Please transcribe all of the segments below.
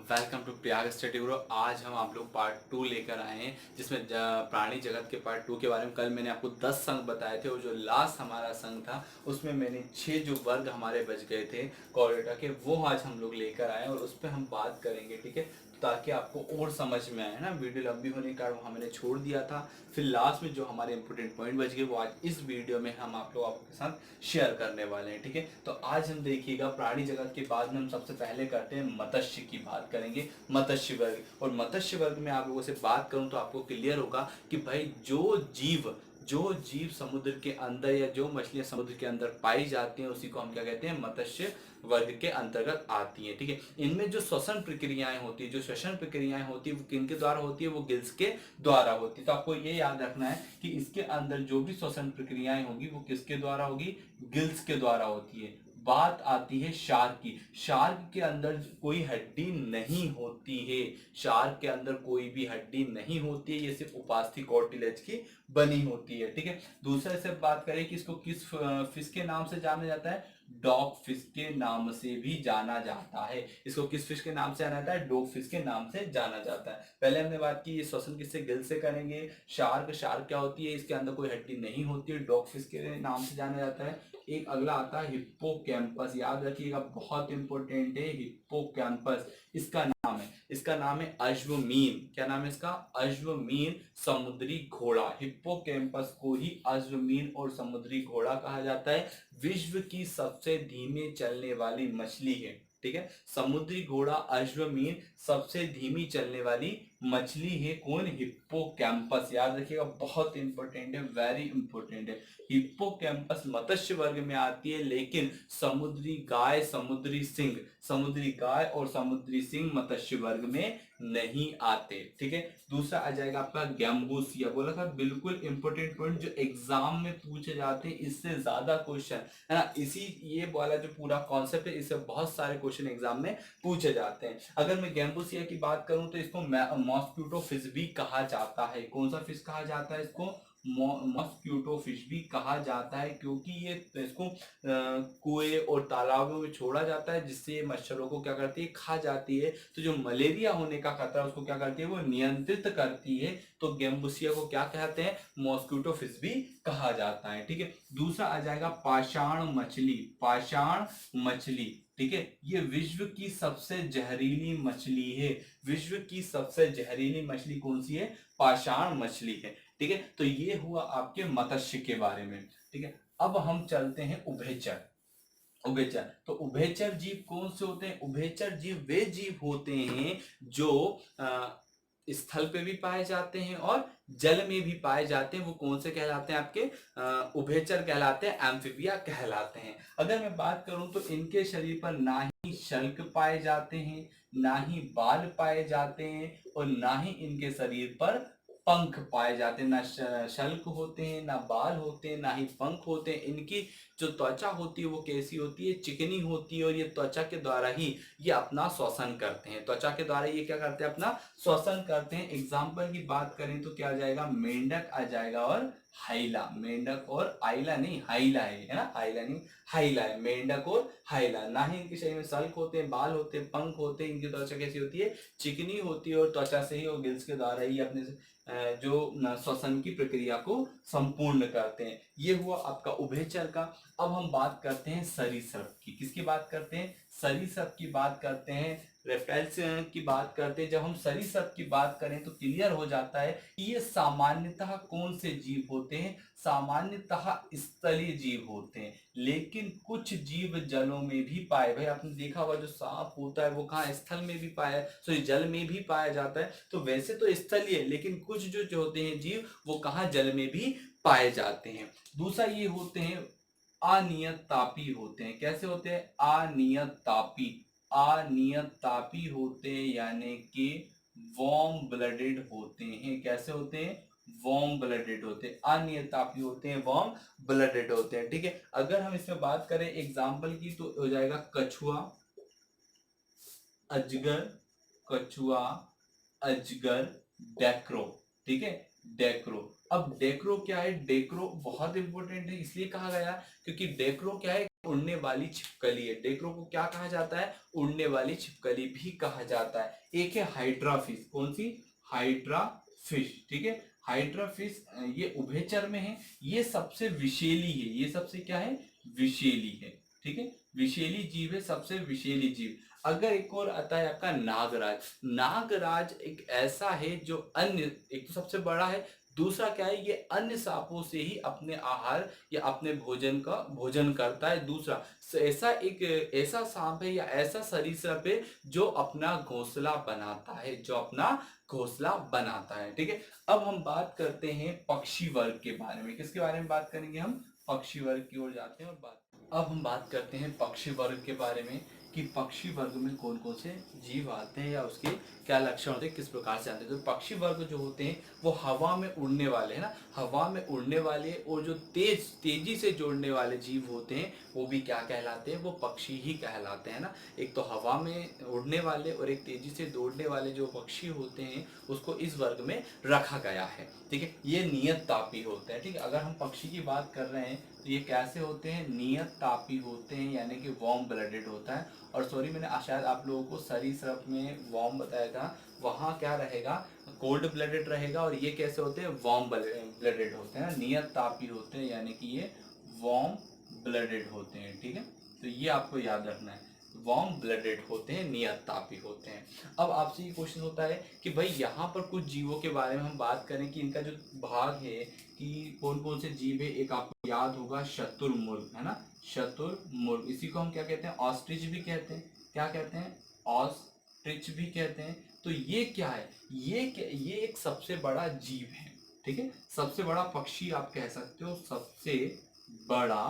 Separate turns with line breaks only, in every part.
Welcome to Prayag study गुरु। आज हम आप लोग पार्ट 2 लेकर आए हैं, जिसमें प्राणी जगत के पार्ट 2 के बारे में कल मैंने आपको 10 संघ बताए थे और जो लास्ट हमारा संघ था उसमें मैंने 6 जो वर्ग हमारे बच गए थे कोरिडा के, वो आज हम लोग लेकर आए और उस पर हम बात करेंगे। ठीक है, ताकि आपको और समझ में आए ना। वीडियो लंबी होने के कारण वहाँ मैंने छोड़ दिया था। फिर लास्ट में जो हमारे इंपॉर्टेंट पॉइंट बच गए वो आज इस वीडियो में हम आप लोग आपके साथ शेयर करने वाले हैं। ठीक है, तो आज हम देखिएगा प्राणी जगत के बाद में हम सबसे पहले करते हैं मत्स्य की बात करेंगे, मत्स्य वर्ग। और मत्स्य वर्ग में आप लोगों से बात करूं तो आपको क्लियर होगा कि भाई जो जीव समुद्र के अंदर या जो मछलियां समुद्र के अंदर पाई जाती हैं उसी को हम क्या कहते हैं, मत्स्य वर्ग के अंतर्गत आती हैं। ठीक है, इनमें जो श्वसन प्रक्रियाएं होती है, जो श्वसन प्रक्रियाएं होती है वो किनके द्वारा होती है, वो गिल्स के द्वारा होती है। तो आपको ये याद रखना है कि इसके अंदर जो भी श्वसन प्रक्रियाएं होगी वो किसके द्वारा होगी, गिल्स के द्वारा होती है। बात आती है शार्क की। शार्क के अंदर कोई हड्डी नहीं होती है, शार्क के अंदर कोई भी हड्डी नहीं होती है, ये सिर्फ उपास्थि कार्टिलेज की बनी होती है। ठीक है, दूसरे से बात करें कि इसको किस फिश के नाम से जाना जाता है, डॉग फिश के नाम से भी जाना जाता है। इसको किस फिश के नाम से जाना जाता है, डॉग फिश के नाम से जाना जाता है। पहले हमने बात की ये श्वसन किससे, गिल से करेंगे। शार्क शार्क क्या होती है, इसके अंदर कोई हड्डी नहीं होती है, डॉग फिश के नाम से जाना जाता है। एक अगला आता है हिप्पोकैम्पस, याद रखिएगा बहुत इंपॉर्टेंट है हिप्पोकैम्पस। इसका नाम है अश्वमीन। क्या नाम है इसका, अश्वमीन समुद्री घोड़ा। हिप्पोकैम्पस को ही अश्वमीन और समुद्री घोड़ा कहा जाता है। विश्व की सबसे धीमे चलने वाली मछली है। ठीक है, समुद्री घोड़ा अश्वमीन सबसे धीमी चलने वाली मछली है। कौन, हिप्पोकैम्पस। याद रखिएगा बहुत इंपॉर्टेंट है, वेरी इंपॉर्टेंट है। हिप्पोकैम्पस मत्स्य वर्ग में आती है, लेकिन समुद्री गाय, समुद्री गाय और समुद्री सिंह मत्स्य वर्ग में नहीं आते। ठीक है, दूसरा आ जाएगा आपका गैम्बूसिया। बोला था बिल्कुल इंपॉर्टेंट पॉइंट जो एग्जाम में पूछे जाते हैं, इससे ज्यादा क्वेश्चन है ना। ये वाला जो पूरा कॉन्सेप्ट है, इससे बहुत सारे क्वेश्चन एग्जाम में पूछे जाते हैं। अगर मैं गैम्बूसिया की बात करूं तो इसको मॉस्किटो फिश भी कहा जाता है। कौन सा फिश कहा जाता है, इसको मॉस्किटो फिश भी कहा जाता है, क्योंकि ये इसको कुएं और तालाबों में छोड़ा जाता है, जिससे ये मच्छरों को क्या करती है, खा जाती है। तो जो मलेरिया होने का खतरा उसको क्या करती है, वो नियंत्रित करती है। तो गैम्बूसिया को क्या कहते हैं, मॉस्किटो फिश भी कहा जाता है। ठीक है, दूसरा आ जाएगा पाषाण मछली। पाषाण मछली, ठीक है, ये विश्व की सबसे जहरीली मछली है। विश्व की सबसे जहरीली मछली कौन सी है, पाषाण मछली है। ठीक है, तो ये हुआ आपके मत्स्य के बारे में। ठीक है, अब हम चलते हैं उभयचर। उभयचर, तो उभयचर जीव कौन से होते हैं, उभयचर जीव वे जीव होते हैं जो स्थल पे भी पाए जाते हैं और जल में भी पाए जाते हैं। वो कौन से कहलाते हैं, आपके उभयचर कहलाते हैं, एम्फीबिया कहलाते हैं। अगर मैं बात करूं तो इनके शरीर पर ना ही शल्क पाए जाते हैं, ना ही बाल पाए जाते हैं, और ना ही इनके शरीर पर पंख पाए जाते हैं। ना शल्क होते हैं, ना बाल होते हैं, ना ही पंख होते हैं। इनकी जो त्वचा होती है वो कैसी होती है, चिकनी होती है, और ये त्वचा के द्वारा ही ये अपना श्वसन करते हैं। त्वचा के द्वारा ये क्या करते हैं, अपना श्वसन करते हैं। एग्जाम्पल की बात करें तो क्या आ जाएगा, मेंढक आ जाएगा और हाइला। मेंढक और आइला नहीं, हाइला है ना, हाइला नहीं हाइला है। मेंढक और हाइला, ना ही इनके शरीर में सल्क होते हैं, बाल होते हैं, पंख होते हैं। इनकी त्वचा कैसी होती है, चिकनी होती है, और त्वचा से ही और गिल्स के द्वारा ही अपने जो श्वसन की प्रक्रिया को संपूर्ण करते हैं। ये हुआ आपका उभयचर का। अब हम बात करते हैं सरीसृप की। किसकी बात करते हैं, सरीसृप की बात करते हैं, रेप्टाइल्स की बात करते हैं। जब हम सरीसृप की बात करें तो क्लियर हो जाता है कि ये सामान्यतः कौन से जीव होते हैं, सामान्यतः स्थलीय जीव होते हैं। लेकिन कुछ जीव जलों में भी पाए, भाई आपने देखा होगा जो सांप होता है वो कहाँ, स्थल में भी पाया, सॉरी जल में भी पाया जाता है। तो वैसे तो स्थलीय, लेकिन कुछ जो होते हैं जीव वो कहाँ, जल में भी पाए जाते हैं। दूसरा ये होते हैं अनियत तापी होते हैं। कैसे होते हैं, अनियत तापी। अनियत तापी होते हैं, यानी कि वार्म ब्लडेड होते हैं। कैसे होते हैं, वार्म ब्लडेड होते हैं। अनियत तापी होते हैं, वार्म ब्लडेड होते हैं। ठीक है, अगर हम इसमें बात करें एग्जाम्पल की तो हो जाएगा कछुआ, अजगर, कछुआ, अजगर, डेक्रो। ठीक है, डेक्रो। अब डेक्रो क्या है, डेक्रो बहुत इंपॉर्टेंट है, इसलिए कहा गया क्योंकि डेक्रो क्या है, उड़ने वाली छिपकली है। डेक्रो को क्या कहा जाता है? उड़ने वाली छिपकली भी कहा जाता है। एक है हाइड्रा फिश, कौन सी? हाइड्रा फिश, ठीक है। हाइड्रा फिश ये उभयचर में है, ये सबसे विषैली है, ये सबसे क्या है? विषैली है, ठीक है। विषैली जीव है, सबसे विषैली जीव। अगर एक और आता है आपका नागराज। नागराज एक ऐसा है जो अन्य, एक तो सबसे बड़ा है, दूसरा क्या है, ये अन्य सांपों से ही अपने आहार या अपने भोजन का भोजन करता है। दूसरा ऐसा एक ऐसा सांप है या ऐसा सरीसृप है जो अपना घोंसला बनाता है, जो अपना घोंसला बनाता है, ठीक है। अब हम बात करते हैं पक्षी वर्ग के बारे में। किसके बारे में बात करेंगे हम? पक्षी वर्ग की ओर जाते हैं और बात, अब हम बात करते हैं पक्षी वर्ग के बारे में कि पक्षी वर्ग में कौन कौन से जीव आते हैं या उसके क्या लक्षण होते हैं, किस प्रकार से आते हैं। तो पक्षी वर्ग जो होते हैं वो हवा में उड़ने वाले है ना, हवा में उड़ने वाले और जो तेजी से जोड़ने वाले जीव होते हैं वो भी क्या कहलाते हैं? वो पक्षी ही कहलाते हैं ना। एक तो हवा में उड़ने वाले और एक तेजी से दौड़ने वाले जो पक्षी होते हैं उसको इस वर्ग में रखा गया है, ठीक है। ये नियत तापी होते हैं, ठीक है। अगर हम पक्षी की बात कर रहे हैं तो ये कैसे होते हैं? नियत तापी होते हैं, यानी कि वार्म ब्लडेड होता है। और सॉरी, मैंने शायद आप लोगों को सरीसृप में वार्म बताया था, वहाँ क्या रहेगा? कोल्ड ब्लडेड रहेगा। और ये कैसे होते हैं? वार्म ब्लडेड होते हैं, नियत तापी होते हैं, यानी कि ये वार्म ब्लडेड होते हैं, ठीक है। तो ये आपको याद रखना है, वार्म ब्लडेड होते हैं, नियत तापी होते हैं। अब आपसे ये क्वेश्चन होता है कि भाई यहाँ पर कुछ जीवों के बारे में हम बात करें कि इनका जो भाग है कि कौन कौन से जीव है। एक आपको याद होगा शतुरमुर्ग, है ना, शतुरमुर्ग। इसी को हम क्या कहते हैं? ऑस्ट्रिच भी कहते हैं। क्या कहते हैं? ऑस्ट्रिच भी कहते हैं। तो ये क्या है? ये एक सबसे बड़ा जीव है, ठीक है। सबसे बड़ा पक्षी आप कह सकते हो, सबसे बड़ा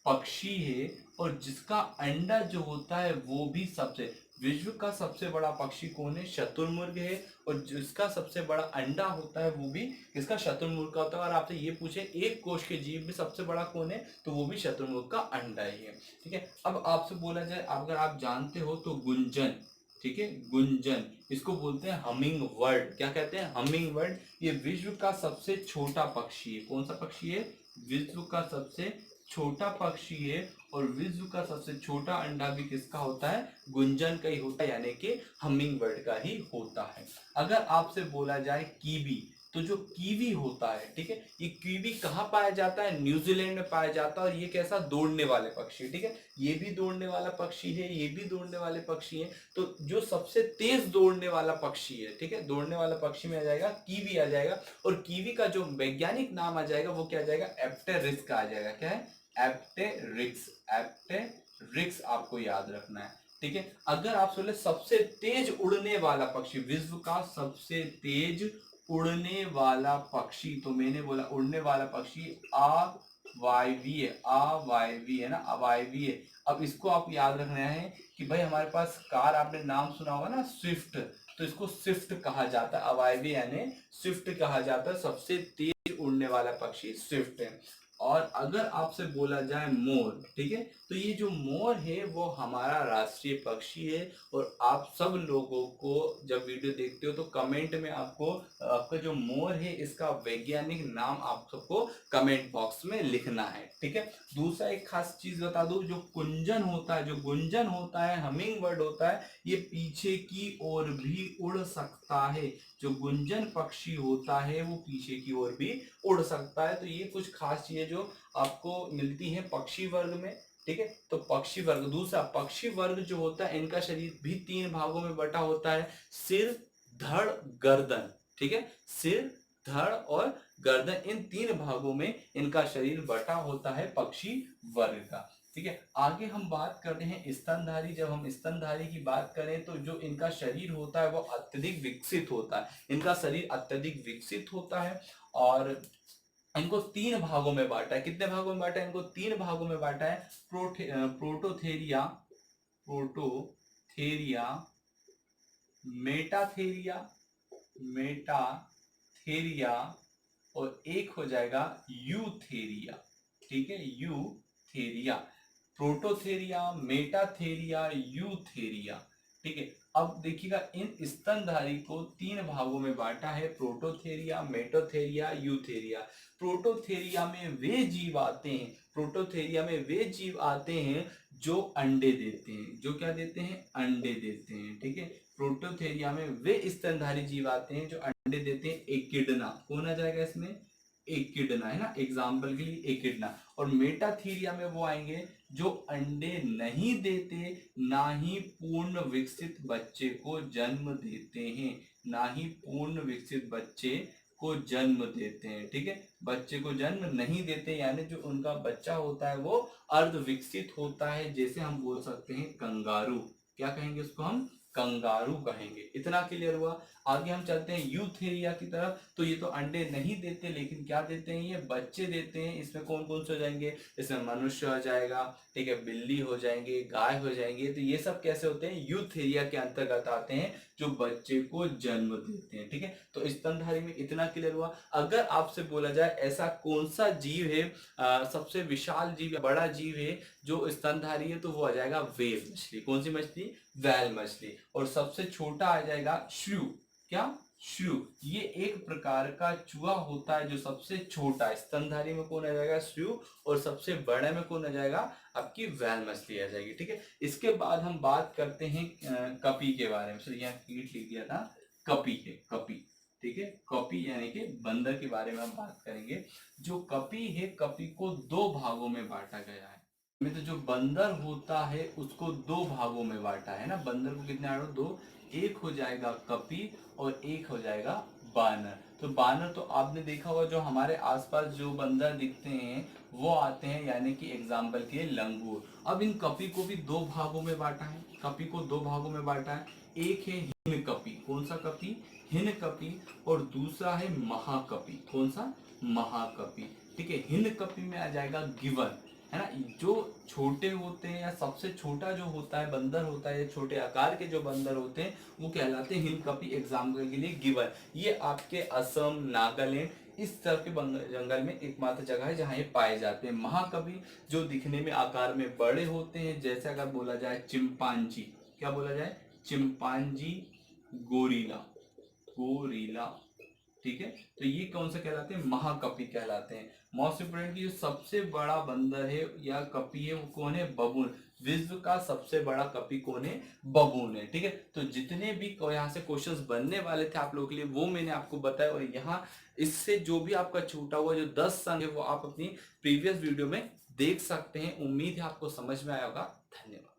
पक्षी है। और जिसका अंडा जो होता है वो भी सबसे, विश्व का सबसे बड़ा पक्षी कौन है? शतुरमुर्ग है। और जिसका सबसे बड़ा अंडा होता है वो भी किसका? शतुरमुर्ग का होता है। और आपसे ये पूछे एक कोश के जीव में सबसे बड़ा कौन है, तो वो भी शतुरमुर्ग का अंडा ही है, ठीक है। अब आपसे बोला जाए, अगर आप जानते हो तो गुंजन, ठीक है, गुंजन, इसको बोलते हैं हमिंग बर्ड। क्या कहते हैं? Humming bird. ये विश्व का सबसे छोटा पक्षी है। कौन सा पक्षी है? विश्व का सबसे छोटा पक्षी है। और विश्व का सबसे छोटा अंडा भी किसका होता है? गुंजन का ही होता है, यानी कि हमिंग बर्ड का ही होता है। अगर आपसे बोला जाए कीवी, तो जो कीवी होता है, ठीक है, ये कीवी कहाँ पाया जाता है? न्यूजीलैंड में पाया जाता है। और ये कैसा? दौड़ने वाले पक्षी, ठीक है। ये भी दौड़ने वाला पक्षी है, ये भी दौड़ने वाले पक्षी है। तो जो सबसे तेज दौड़ने वाला पक्षी है, ठीक है, दौड़ने वाला पक्षी में आ जाएगा कीवी आ जाएगा। और कीवी का जो वैज्ञानिक नाम आ जाएगा वो क्या आ जाएगा? एप्टेरिक्स आ जाएगा। क्या है? एप्टेरिक्स। एप्टेरिक्स आपको याद रखना है, ठीक है। अगर आप बोले सबसे तेज उड़ने वाला पक्षी, विश्व का सबसे तेज उड़ने वाला पक्षी, तो मैंने बोला उड़ने वाला पक्षी अवायवीय, अवायवीय है ना, अवायवीय। अब इसको आप याद रखना है कि भाई हमारे पास कार, आपने नाम सुना होगा ना, स्विफ्ट, तो इसको स्विफ्ट कहा जाता है, अवायवीय यानी स्विफ्ट कहा जाता है। सबसे तेज उड़ने वाला पक्षी स्विफ्ट है। और अगर आपसे बोला जाए मोर, ठीक है, तो ये जो मोर है वो हमारा राष्ट्रीय पक्षी है। और आप सब लोगों को जब वीडियो देखते हो तो कमेंट में आपको आपका जो मोर है इसका वैज्ञानिक नाम आप सबको कमेंट बॉक्स में लिखना है, ठीक है। दूसरा एक खास चीज बता दूं, जो कुंजन होता है, जो गुंजन होता है, हमिंग बर्ड होता है, ये पीछे की ओर भी उड़ सकता है। जो गुंजन पक्षी होता है वो पीछे की ओर भी उड़ सकता है। तो ये कुछ खास चीजें जो आपको मिलती हैं पक्षी वर्ग में, ठीक है। तो पक्षी वर्ग, दूसरा पक्षी वर्ग जो होता है इनका शरीर भी 3 भागों में बटा होता है, सिर, धड़, गर्दन, ठीक है। सिर, धड़ और गर्दन, इन 3 भागों में इनका शरीर बटा होता है पक्षी वर्ग का, ठीक है। आगे हम बात करते हैं स्तनधारी। जब हम स्तनधारी की बात करें तो जो इनका शरीर होता है वो अत्यधिक विकसित होता है, इनका शरीर अत्यधिक विकसित होता है। और इनको 3 भागों में बांटा है। कितने भागों में बांटा है? इनको 3 भागों में बांटा है। प्रोटोथेरिया, प्रोटोथेरिया, मेटाथेरिया, मेटाथेरिया, और एक हो जाएगा यूथेरिया, ठीक है, यूथेरिया। प्रोटोथेरिया, मेटाथेरिया, यूथेरिया, ठीक है। अब देखिएगा इन स्तनधारी को 3 भागों में बांटा है, प्रोटोथेरिया, मेटोथेरिया, यूथेरिया। प्रोटोथेरिया में वे जीव आते हैं, प्रोटोथेरिया में वे जीव आते हैं जो अंडे देते हैं। जो क्या देते हैं? अंडे देते हैं। ठीक है, प्रोटोथेरिया में वे स्तनधारी जीव आते हैं जो अंडे देते हैं। एकिडना कौन आ जाएगा इसमें? एकिडना है ना, एग्जाम्पल के लिए एकिडना। और मेटाथीरिया में वो आएंगे जो अंडे नहीं देते, ना ही पूर्ण विकसित बच्चे को जन्म देते हैं, ना ही पूर्ण विकसित बच्चे को जन्म देते हैं। ठीक है, बच्चे को जन्म नहीं देते, यानी जो उनका बच्चा होता है वो अर्ध विकसित होता है, जैसे हम बोल सकते हैं कंगारू। क्या कहेंगे उसको? हम कंगारू कहेंगे। इतना क्लियर हुआ। आगे हम चलते हैं यूथेरिया की तरफ। तो ये तो अंडे नहीं देते, लेकिन क्या देते हैं? ये बच्चे देते हैं। इसमें कौन कौन से हो जाएंगे? इसमें मनुष्य हो जाएगा, ठीक है, बिल्ली हो जाएंगे, गाय हो जाएंगे। तो ये सब कैसे होते हैं? यूथेरिया के अंतर्गत आते हैं, जो बच्चे को जन्म देते हैं। ठीक है, तो स्तनधारी में इतना क्लियर हुआ। अगर आपसे बोला जाए ऐसा कौन सा जीव है, सबसे विशाल जीव या बड़ा जीव है जो स्तनधारी है, तो वो आ जाएगा व्हेल मछली। कौन सी मछली? व्हेल मछली। और सबसे छोटा आ जाएगा श्रू। क्या? श्रू। ये एक प्रकार का चूहा होता है जो सबसे छोटा है। स्तनधारी में कौन आ जाएगा? श्रू। और सबसे बड़े में कौन आ जाएगा? आपकी व्हेल मछली आ जाएगी। ठीक है, इसके बाद हम बात करते हैं कपी के बारे में। यहाँ कीट लिख दिया था, कपी है, कपी। ठीक है, कपी यानी कि बंदर के बारे में हम बात करेंगे। जो कपी है, कपी को 2 भागों में बांटा गया है। में तो जो बंदर होता है उसको 2 भागों में बांटा है ना। बंदर को कितने आड़ो? 2। एक हो जाएगा कपी और एक हो जाएगा बानर। तो बानर तो आपने देखा होगा, जो हमारे आसपास जो बंदर दिखते हैं वो आते हैं, यानी कि एग्जाम्पल के लंगूर। अब इन कपी को भी 2 भागों में बांटा है। कपी को 2 भागों में बांटा है। एक है हिन कपी। कौन सा कपी? हिन कपी। और दूसरा है महाकपी। कौन सा? महाकपी। ठीक है, हिन कपी में आ जाएगा गिवन, है ना। जो छोटे होते हैं या सबसे छोटा जो होता है बंदर होता है, छोटे आकार के जो बंदर होते हैं वो कहलाते हैं हिमकपी। एग्जाम्पल के लिए गिवन। ये आपके असम, नागालैंड इस तरह के जंगल में एकमात्र जगह है जहाँ ये पाए जाते हैं। महाकवि जो दिखने में आकार में बड़े होते हैं, जैसे अगर बोला जाए चिंपांजी। क्या बोला जाए? Chimpanzee, gorilla, gorilla. ठीक है, तो ये कौन सा कहलाते हैं? महाकपि कहलाते हैं। मोस्ट इंपोर्टेंट की जो सबसे बड़ा बंदर है या कपि है वो कौन है? बबून। विश्व का सबसे बड़ा कपि कौन है? बबून है। ठीक है, तो जितने भी यहाँ से क्वेश्चंस बनने वाले थे आप लोगों के लिए वो मैंने आपको बताया। और यहाँ इससे जो भी आपका छूटा हुआ जो 10 संघ है वो आप अपनी प्रीवियस वीडियो में देख सकते हैं। उम्मीद है आपको समझ में आया होगा। धन्यवाद।